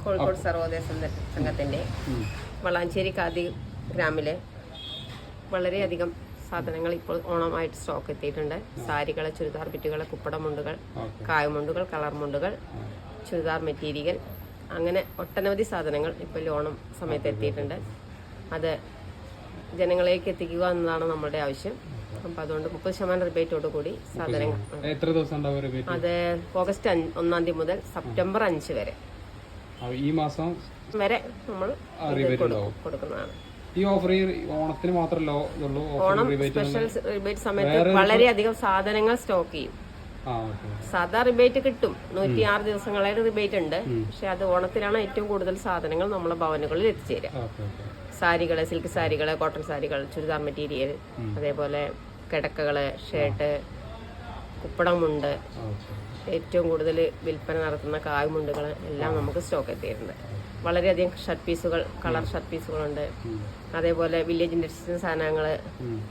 കോഴിക്കോട് സർവോദയ സംഘത്തിൻ്റെ വളാഞ്ചേരി ഖാദി ഗ്രാമിലെ വളരെയധികം സാധനങ്ങൾ ഇപ്പോൾ ഓണമായിട്ട് സ്റ്റോക്ക് എത്തിയിട്ടുണ്ട്. സാരികൾ, ചുരിദാർ ബിറ്റുകൾ, കുപ്പട മുണ്ടുകൾ, കായമുണ്ടുകൾ, കളർ മുണ്ടുകൾ, ചുരിദാർ മെറ്റീരിയൽ, അങ്ങനെ ഒട്ടനവധി സാധനങ്ങൾ ഇപ്പോൾ ഓണം സമയത്ത് എത്തിയിട്ടുണ്ട്. അത് ജനങ്ങളിലേക്ക് എത്തിക്കുക എന്നതാണ് നമ്മുടെ ആവശ്യം. അപ്പം അതുകൊണ്ട് 30% റിബേറ്റോട് കൂടി സാധനങ്ങൾ. എത്ര ദിവസം അത് ഓഗസ്റ്റ് 1 മുതൽ സെപ്റ്റംബർ 5 വരെ, ഈ മാസം വരെ നമ്മൾ കൊടുക്കുന്നതാണ്. ഈ ഓഫർ ഓണത്തിന് മാത്രമല്ല, ഓണം സ്പെഷ്യൽ റിബേറ്റ് സമയത്ത് വളരെയധികം സാധനങ്ങൾ സ്റ്റോക്ക് ചെയ്യും. സാധാ റിബേറ്റ് കിട്ടും, 106 ദിവസങ്ങളായിട്ട് റിബേറ്റ് ഉണ്ട്. പക്ഷെ അത് ഓണത്തിലാണ് ഏറ്റവും കൂടുതൽ സാധനങ്ങൾ നമ്മളെ ഭവനുകളിൽ എത്തിച്ചേരുക. സാരികള്, സിൽക്ക് സാരികള്, കോട്ടൺ സാരികൾ, ചുരിദാർ മെറ്റീരിയൽ, അതേപോലെ കിടക്കകള്, ഷർട്ട്, കുപ്പടമുണ്ട്, ഏറ്റവും കൂടുതൽ വിൽപ്പന നടത്തുന്ന കായ്മുണ്ടുകൾ എല്ലാം നമുക്ക് സ്റ്റോക്ക് എത്തിയിട്ടുണ്ട്. വളരെയധികം ഷർട്ട് പീസുകൾ, കളർ ഷർട്ട് പീസുകളുണ്ട്. അതേപോലെ വില്ലേജ് ഇൻഡസ്ട്രീസ് സാധനങ്ങൾ,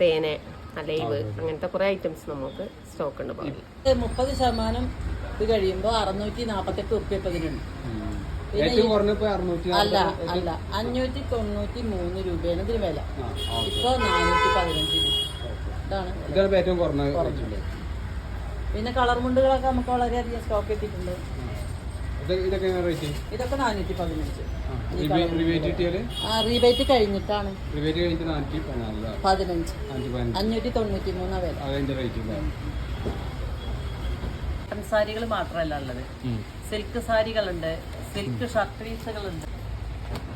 തേന്, അലൈവ്, അങ്ങനത്തെ കുറെ ഐറ്റംസ് നമുക്ക് സ്റ്റോക്ക് ഉണ്ട്. 30% ഇത് കഴിയുമ്പോൾ 648 ഉറുപ്പിക ഇതിനുണ്ട്. അല്ല 593 രൂപയാണ് ഇതിന് വില. ഇപ്പൊ 415 ഇതാണ്. പിന്നെ കളർ മുണ്ടുകളൊക്കെ നമുക്ക് വളരെയധികം സ്റ്റോക്ക് എത്തിയിട്ടുണ്ട്. ഇതൊക്കെ 415. റീബേറ്റ് കഴിഞ്ഞിട്ടാണ് 15 593 വില. സാരികൾ മാത്രമല്ല ഉള്ളത്, സിൽക്ക് സാരികളുണ്ട്, സിൽക്ക് ഷർട്ട് പീസുകളുണ്ട്.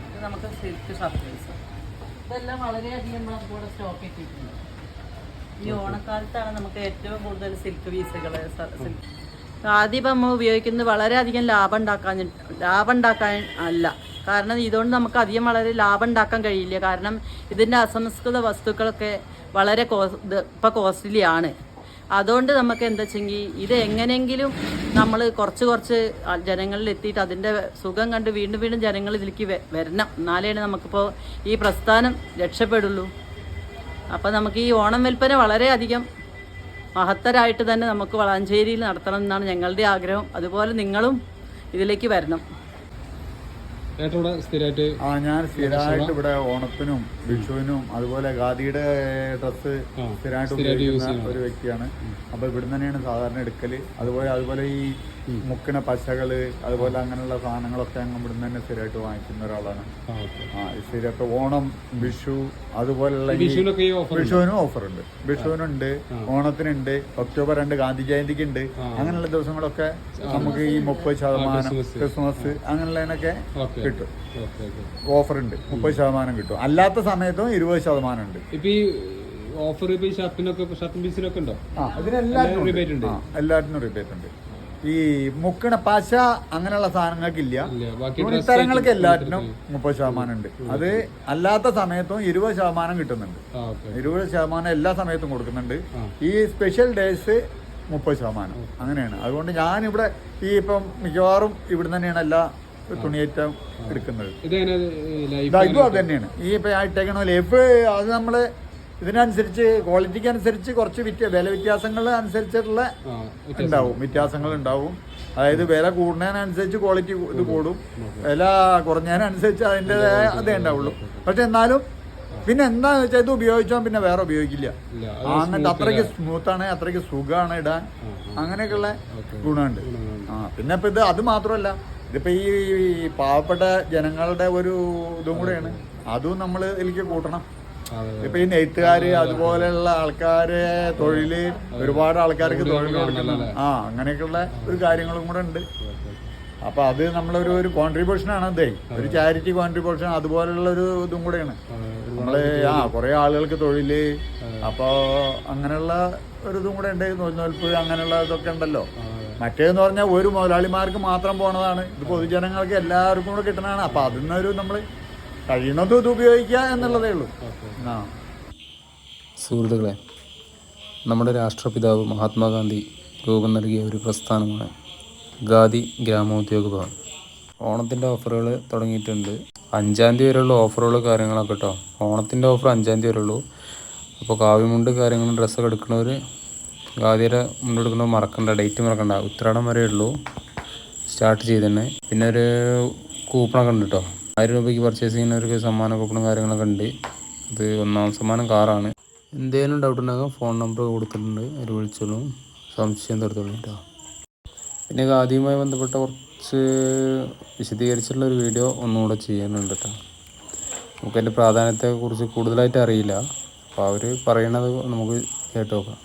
ഇത് നമുക്ക് സിൽക്ക് ഷർട്ട് പീസ് ഇതെല്ലാം വളരെയധികം നമുക്കിവിടെ സ്റ്റോക്ക് എത്തിയിട്ടുണ്ട്. ഈ ഓണക്കാലത്താണ് നമുക്ക് ഏറ്റവും കൂടുതൽ സിൽക്ക് പീസുകൾ. ആദ്യം നമ്മൾ ഉപയോഗിക്കുന്നത് വളരെയധികം ലാഭം ഉണ്ടാക്കാൻ അല്ല. കാരണം ഇതുകൊണ്ട് നമുക്ക് അധികം വളരെ ലാഭം ഉണ്ടാക്കാൻ കഴിയില്ല. കാരണം ഇതിൻ്റെ അസംസ്കൃത വസ്തുക്കളൊക്കെ വളരെ ഇപ്പം കോസ്റ്റ്ലി ആണ്. അതുകൊണ്ട് നമുക്ക് എന്താ വെച്ചെങ്കിൽ ഇത് എങ്ങനെയെങ്കിലും നമ്മൾ കുറച്ച് ജനങ്ങളിൽ എത്തിയിട്ട് അതിൻ്റെ സുഖം കണ്ട് വീണ്ടും വീണ്ടും ജനങ്ങൾ ഇതിലേക്ക് വരണം. എന്നാലേ നമുക്കിപ്പോൾ ഈ പ്രസ്ഥാനം രക്ഷപ്പെടുള്ളൂ. അപ്പോൾ നമുക്ക് ഈ ഓണം വിൽപ്പന വളരെയധികം മഹത്തരായിട്ട് തന്നെ നമുക്ക് വളാഞ്ചേരിയിൽ നടത്തണം എന്നാണ് ഞങ്ങളുടെ ആഗ്രഹം. അതുപോലെ നിങ്ങളും ഇതിലേക്ക് വരണം. ഞാൻ സ്ഥിരമായിട്ട് ഇവിടെ ഓണത്തിനും വിഷുവിനും അതുപോലെ ഖാദിയുടെ ഡ്രസ്സ് സ്ഥിരമായിട്ട് ഉപയോഗിക്കുന്ന ഒരു വ്യക്തിയാണ്. അപ്പോൾ ഇവിടുന്ന് തന്നെയാണ് സാധാരണ എടുക്കല്. അതുപോലെ ഈ മുക്കിന പശകള്, അതുപോലെ അങ്ങനെയുള്ള സാധനങ്ങളൊക്കെ അങ്ങ് ഇവിടുന്ന് തന്നെ സ്ഥിരമായിട്ട് വാങ്ങിക്കുന്ന ഒരാളാണ്. സ്ഥിരമായിട്ട് ഓണം, വിഷു, അതുപോലുള്ള വിഷുവിനും ഓഫറുണ്ട്. വിഷുവിനുണ്ട്, ഓണത്തിനുണ്ട്, ഒക്ടോബർ 2 ഗാന്ധി ജയന്തിക്ക് ഉണ്ട്. അങ്ങനെയുള്ള ദിവസങ്ങളൊക്കെ നമുക്ക് ഈ 30%, ക്രിസ്മസ് അങ്ങനെയുള്ളതിനൊക്കെ കിട്ടും. ഓഫറുണ്ട്, 30% കിട്ടും. അല്ലാത്ത സമയത്തും 20% ഉണ്ട്. ഓഫർ എല്ലാത്തിനും റിബേറ്റ് ഉണ്ട്. ഈ മുക്കണ പശ അങ്ങനെയുള്ള സാധനങ്ങൾക്കില്ല. തുണിത്തരങ്ങൾക്ക് എല്ലാറ്റിനും 30% ഉണ്ട്. അത് അല്ലാത്ത സമയത്തും 20% കിട്ടുന്നുണ്ട്. 20% എല്ലാ സമയത്തും കൊടുക്കുന്നുണ്ട്. ഈ സ്പെഷ്യൽ ഡേയ്സ് 30%. അങ്ങനെയാണ്. അതുകൊണ്ട് ഞാനിവിടെ ഈ ഇപ്പം മിക്കവാറും ഇവിടെ തന്നെയാണ് എല്ലാ തുണിയേറ്റം എടുക്കുന്നത്. ഇതും അത് തന്നെയാണ്. ഈ ഇപ്പം ഇട്ടേക്കണ ലൈഫ് അത് നമ്മള് ഇതിനനുസരിച്ച് ക്വാളിറ്റിക്ക് അനുസരിച്ച് കുറച്ച് വില വ്യത്യാസങ്ങൾ അനുസരിച്ചിട്ടുള്ള വ്യത്യാസങ്ങൾ ഉണ്ടാവും. അതായത് വില കൂടുന്നതിനനുസരിച്ച് ക്വാളിറ്റി ഇത് കൂടും, വില കുറഞ്ഞതിനനുസരിച്ച് അതിൻ്റെതായ അതേ ഉണ്ടാവുള്ളൂ. പക്ഷെ എന്നാലും പിന്നെ എന്താന്ന് വെച്ചാൽ ഇത് ഉപയോഗിച്ചാൽ പിന്നെ വേറെ ഉപയോഗിക്കില്ല. അങ്ങനത്തെ അത്രയ്ക്ക് സ്മൂത്താണ്, അത്രയ്ക്ക് സുഖമാണ് ഇടാൻ. അങ്ങനെയൊക്കെയുള്ള ഗുണമുണ്ട്. പിന്നെ ഇപ്പം ഇത് അത് മാത്രമല്ല, ഇതിപ്പോൾ ഈ പാവപ്പെട്ട ജനങ്ങളുടെ ഒരു ഇതും കൂടെയാണ്. അതും നമ്മൾ ഇതിലേക്ക് കൂട്ടണം. ഇപ്പൊ ഈ നെയ്ത്തുകാര് അതുപോലെയുള്ള ആൾക്കാരെ തൊഴില്, ഒരുപാട് ആൾക്കാർക്ക് തൊഴിൽ കൊടുക്കണം. അങ്ങനെയൊക്കെയുള്ള ഒരു കാര്യങ്ങളും കൂടെ ഉണ്ട്. അപ്പൊ അത് നമ്മളൊരു കോൺട്രിബ്യൂഷനാണ്. അതേ ഒരു ചാരിറ്റി കോൺട്രിബ്യൂഷൻ അതുപോലെയുള്ള ഒരു ഇതും കൂടെയാണ്. നമ്മള് കുറെ ആളുകൾക്ക് തൊഴില്, അപ്പൊ അങ്ങനെയുള്ള ഒരു ഇതും കൂടെ ഉണ്ട്. നൂൽനൂൽപ്പ് അങ്ങനെയുള്ള ഇതൊക്കെ ഉണ്ടല്ലോ. മറ്റേന്ന് പറഞ്ഞാൽ ഒരു മുതലാളിമാർക്ക് മാത്രം പോണതാണ്. ഇത് പൊതുജനങ്ങൾക്ക് എല്ലാവർക്കും കൂടെ കിട്ടണതാണ്. അപ്പൊ അതിന്നൊരു നമ്മള് കഴിയുന്നതും ഇത് ഉപയോഗിക്കുക എന്നുള്ളതേ ഉള്ളൂ. സുഹൃത്തുക്കളെ, നമ്മുടെ രാഷ്ട്രപിതാവ് മഹാത്മാഗാന്ധി രൂപം നൽകിയ ഒരു പ്രസ്ഥാനമാണ് ഖാദി ഗ്രാമോദ്യോഗ ഭവൻ. ഓണത്തിൻ്റെ ഓഫറുകൾ തുടങ്ങിയിട്ടുണ്ട്. 5-ാം തീയതി വരെയുള്ള ഓഫറുകൾ കാര്യങ്ങളൊക്കെ കേട്ടോ. ഓണത്തിൻ്റെ ഓഫർ 5-ാം തീയതി വരെയുള്ളൂ. അപ്പോൾ കാവ്യമുണ്ട് കാര്യങ്ങളും ഡ്രസ്സൊക്കെ എടുക്കുന്നവർ ഖാദിയുടെ മുണ്ടെടുക്കുന്നവർ മറക്കണ്ട, ഡേറ്റ് മറക്കണ്ട. ഉത്രാടം വരെ ഉള്ളൂ സ്റ്റാർട്ട് ചെയ്ത് തന്നെ. പിന്നെ ഒരു കൂപ്പണൊക്കെ ഉണ്ട് കേട്ടോ. 1000 രൂപയ്ക്ക് പർച്ചേസ് ചെയ്യുന്നവർക്ക് സമ്മാന കൂപ്പണും കാര്യങ്ങളൊക്കെ ഉണ്ട്. ഇത് 1ാം സമ്മാനം കാറാണ്. എന്തെങ്കിലും ഡൗട്ട് ഉണ്ടെങ്കിൽ ഫോൺ നമ്പർ കൊടുത്തിട്ടുണ്ട്, അതിൽ വിളിച്ചോളൂ, സംശയം തീർത്തോളൂ കേട്ടോ. പിന്നെ ഖാദിയുമായി ബന്ധപ്പെട്ട കുറച്ച് വിശദീകരിച്ചിട്ടുള്ള ഒരു വീഡിയോ ഒന്നുകൂടെ ചെയ്യാനുണ്ട് കേട്ടോ. നമുക്കതിൻ്റെ പ്രാധാന്യത്തെക്കുറിച്ച് കൂടുതലായിട്ട് അറിയില്ല, അപ്പോൾ അവർ പറയണത് നമുക്ക് കേട്ട് നോക്കാം.